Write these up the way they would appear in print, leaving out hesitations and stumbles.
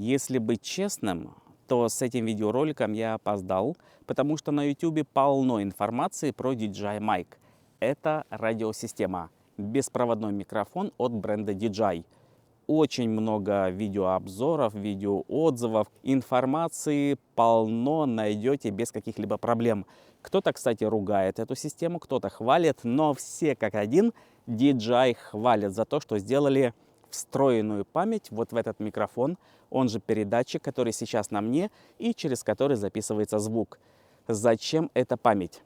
Если быть честным, то с этим видеороликом я опоздал, потому что на YouTube полно информации про DJI Mic. Это радиосистема, беспроводной микрофон от бренда DJI. Очень много видеообзоров, видеоотзывов, информации полно найдете без каких-либо проблем. Кто-то, кстати, ругает эту систему, кто-то хвалит, но все как один DJI хвалят за то, что сделали встроенную память вот в этот микрофон, он же передатчик, который сейчас на мне и через который записывается звук. Зачем эта память?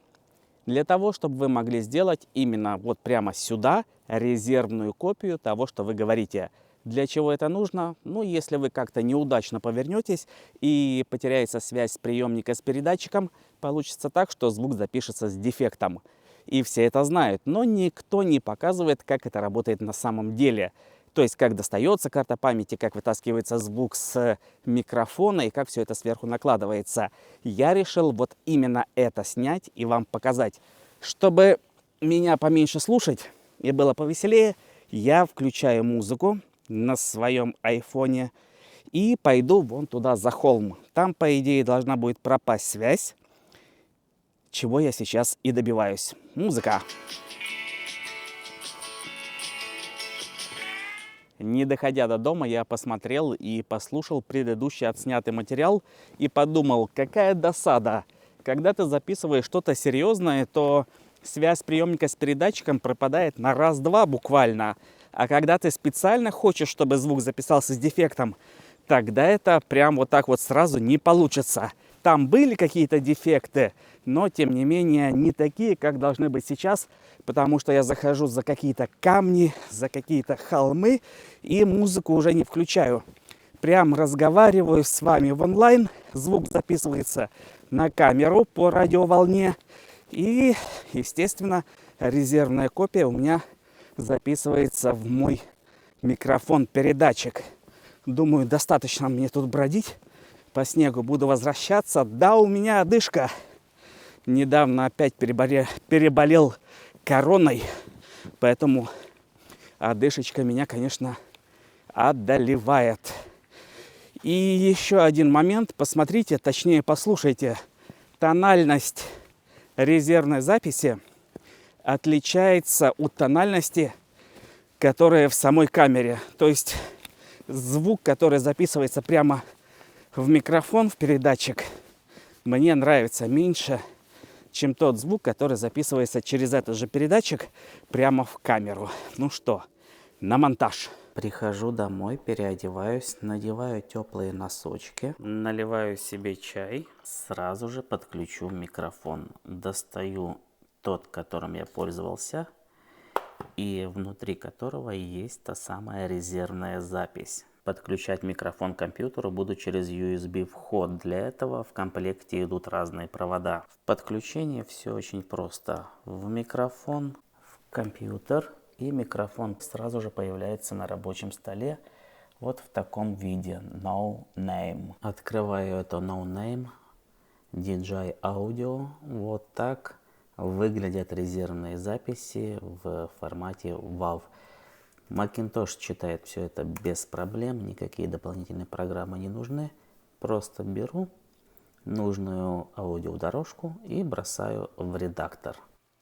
Для того, чтобы вы могли сделать именно вот прямо сюда резервную копию того, что вы говорите. Для чего это нужно? Ну, если вы как-то неудачно повернетесь и потеряется связь приемника с передатчиком, получится так, что звук запишется с дефектом. И все это знают, но никто не показывает, как это работает на самом деле. То есть, как достается карта памяти, как вытаскивается звук с микрофона и как все это сверху накладывается. Я решил вот именно это снять и вам показать. Чтобы меня поменьше слушать и было повеселее, я включаю музыку на своем айфоне и пойду вон туда за холм. Там, по идее, должна будет пропасть связь, чего я сейчас и добиваюсь. Музыка. Не доходя до дома, я посмотрел и послушал предыдущий отснятый материал и подумал, какая досада. Когда ты записываешь что-то серьезное, то связь приемника с передатчиком пропадает на раз-два буквально. А когда ты специально хочешь, чтобы звук записался с дефектом, тогда это прям вот так вот сразу не получится. Там были какие-то дефекты, но тем не менее не такие, как должны быть сейчас, потому что я захожу за какие-то камни, за какие-то холмы и музыку уже не включаю. Прям разговариваю с вами в онлайн, звук записывается на камеру по радиоволне и, естественно, резервная копия у меня записывается в мой микрофон-передатчик. Думаю, достаточно мне тут бродить. По снегу буду возвращаться. Да, у меня одышка. Недавно опять переболел короной, поэтому одышечка меня, конечно, одолевает. И еще один момент. Посмотрите, точнее послушайте. Тональность резервной записи отличается от тональности, которая в самой камере. То есть звук, который записывается прямо в микрофон, в передатчик, мне нравится меньше, чем тот звук, который записывается через этот же передатчик прямо в камеру. Ну что, на монтаж. Прихожу домой, переодеваюсь, надеваю теплые носочки, наливаю себе чай, сразу же подключу микрофон. Достаю тот, которым я пользовался, и внутри которого есть та самая резервная запись. Подключать микрофон к компьютеру буду через USB вход. Для этого в комплекте идут разные провода. В подключении все очень просто. В микрофон, в компьютер, и микрофон сразу же появляется на рабочем столе вот в таком виде. No Name. Открываю это No Name. DJI Audio. Вот так выглядят резервные записи в формате WAV. Macintosh читает все это без проблем, никакие дополнительные программы не нужны. Просто беру нужную аудиодорожку и бросаю в редактор.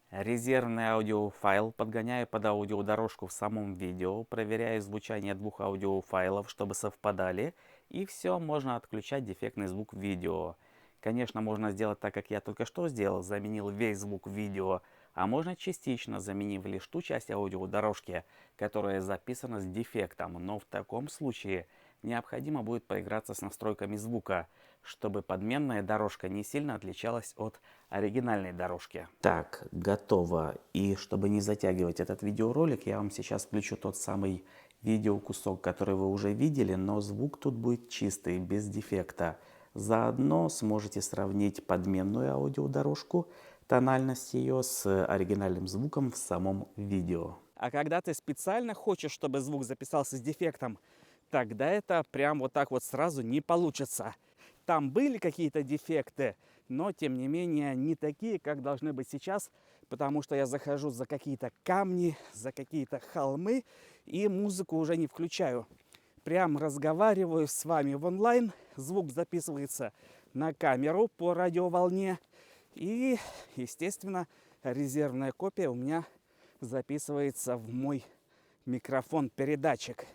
Резервный аудиофайл подгоняю под аудиодорожку в самом видео, проверяю звучание двух аудиофайлов, чтобы совпадали, и все, можно отключать дефектный звук в видео. Конечно, можно сделать так, как я только что сделал, заменил весь звук в видео, а можно частично, заменив лишь ту часть аудиодорожки, которая записана с дефектом. Но в таком случае необходимо будет поиграться с настройками звука, чтобы подменная дорожка не сильно отличалась от оригинальной дорожки. Так, готово. И чтобы не затягивать этот видеоролик, я вам сейчас включу тот самый видеокусок, который вы уже видели, но звук тут будет чистый, без дефекта. Заодно сможете сравнить подменную аудиодорожку, тональность ее с оригинальным звуком в самом видео. А когда ты специально хочешь, чтобы звук записался с дефектом, тогда это прям вот так вот сразу не получится. Там были какие-то дефекты, но тем не менее не такие, как должны быть сейчас, потому что я захожу за какие-то камни, за какие-то холмы и музыку уже не включаю. прям разговариваю с вами в онлайн. Звук записывается на камеру по радиоволне. И, естественно, резервная копия у меня записывается в мой микрофон-передатчик.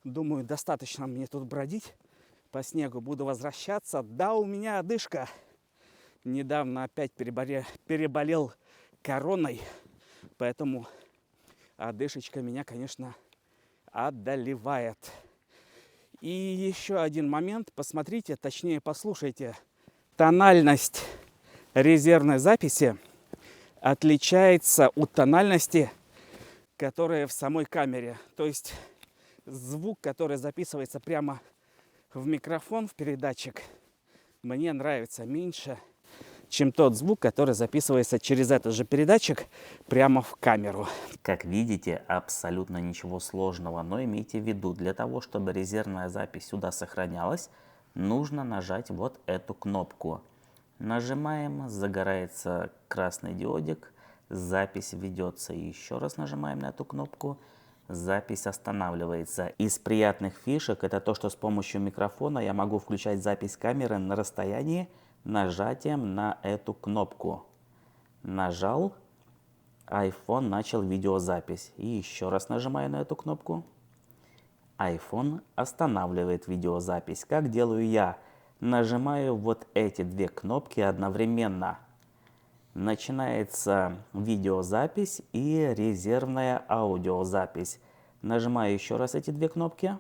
Думаю, достаточно мне тут бродить по снегу. Буду возвращаться. Да, у меня одышка. Недавно опять переболел короной. Поэтому одышечка меня, конечно, одолевает. И еще один момент. Посмотрите, точнее послушайте. Тональность резервной записи отличается от тональности, которая в самой камере. То есть звук, который записывается прямо в микрофон, в передатчик, мне нравится меньше, чем тот звук, который записывается через этот же передатчик прямо в камеру. Как видите, абсолютно ничего сложного, но имейте в виду, для того, чтобы резервная запись сюда сохранялась, нужно нажать вот эту кнопку. Нажимаем, загорается красный диодик, запись ведется. Еще раз нажимаем на эту кнопку, запись останавливается. Из приятных фишек это то, что с помощью микрофона я могу включать запись камеры на расстоянии нажатием на эту кнопку. Нажал, iPhone начал видеозапись. И еще раз нажимаю на эту кнопку. iPhone останавливает видеозапись. Как делаю я? Нажимаю вот эти две кнопки одновременно. Начинается видеозапись и резервная аудиозапись. Нажимаю еще раз эти две кнопки.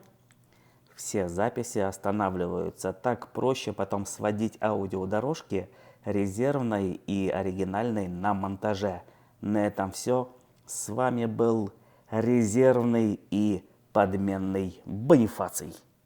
Все записи останавливаются. Так проще потом сводить аудиодорожки резервной и оригинальной на монтаже. На этом все. С вами был резервный и подменный Бонифаций.